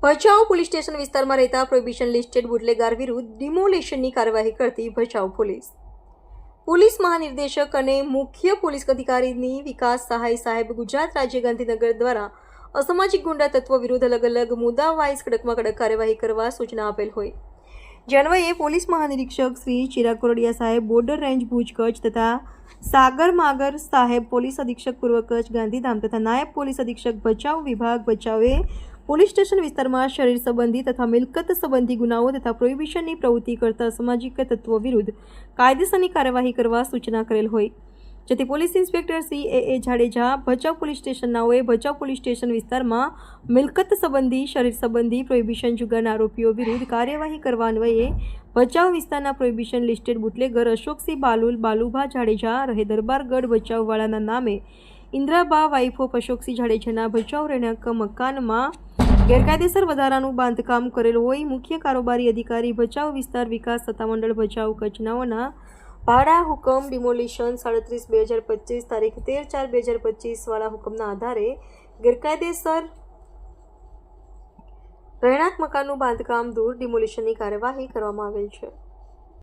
Bhachau police station વિસ્તારમાં રહેતા prohibition listed બુટલેગાર વિરુદ્ધ ડિમોલેશનની કાર્યવાહી કરતી ભચાઉ પોલીસ મહાનિર્દેશક અને મુખ્ય પોલીસ અધિકારીની વિકાસ સહાય સાહેબ ગુજરાત રાજ્ય ગાંધીનગર દ્વારા અસામાજિક ગુંડા તત્વો વિરુદ્ધ અલગ અલગ મુદ્દા વાઇઝ કડકમાં કડક કાર્યવાહી કરવા સૂચના આપેલ હોય. જે અન્વયે પોલીસ મહાનિરીક્ષક શ્રી ચિરાગ કોરડિયા સાહેબ બોર્ડર રેન્જ ભુજ કચ્છ તથા સાગર માગર સાહેબ પોલીસ અધિક્ષક પૂર્વ કચ્છ ગાંધીધામ તથા નાયબ પોલીસ અધિક્ષક ભચાઉ વિભાગ ભચાઉએ પોલીસ સ્ટેશન વિસ્તારમાં શરીર સંબંધી તથા મિલકત સંબંધી ગુનાઓ તથા પ્રોહિબિશનની પ્રવૃત્તિ કરતા સામાજિક તત્વો વિરુદ્ધ કાયદેસરની કાર્યવાહી કરવા સૂચના કરેલ હોય. જેથી police inspector Shri A Jadeja Bhachau police સ્ટેશનનાઓએ ભચાઉ પોલીસ સ્ટેશન વિસ્તારમાં મિલકત સંબંધી શરીર સંબંધી પ્રોહિબિશન જુગારના આરોપીઓ વિરુદ્ધ કાર્યવાહી કરવા અન્વયે ભચાઉ વિસ્તારના prohibition listed bootlegger Ashoksinh Balul Balubha Jadeja રહે દરબારગઢ ભચાઉવાળાના નામે ઇન્દ્રાબા વાઇફ ઓફ અશોકસિંહ જાડેજાના ભચાઉ રહેણાંક મકાનમાં ગેરકાયદેસર વધારાનું બાંધકામ કરેલ હોય. મુખ્ય કારોબારી અધિકારી ભચાઉ વિસ્તાર વિકાસ સત્તામંડળ ભચાઉ કચ્છનાઓના ભાડા હુકમ ડિમોલિશન 37/2025 તારીખ 13/4/2025 વાળા હુકમના આધારે ગેરકાયદેસર રહેણાંક મકાનનું બાંધકામ દૂર ડિમોલિશનની કાર્યવાહી કરવામાં આવેલ છે.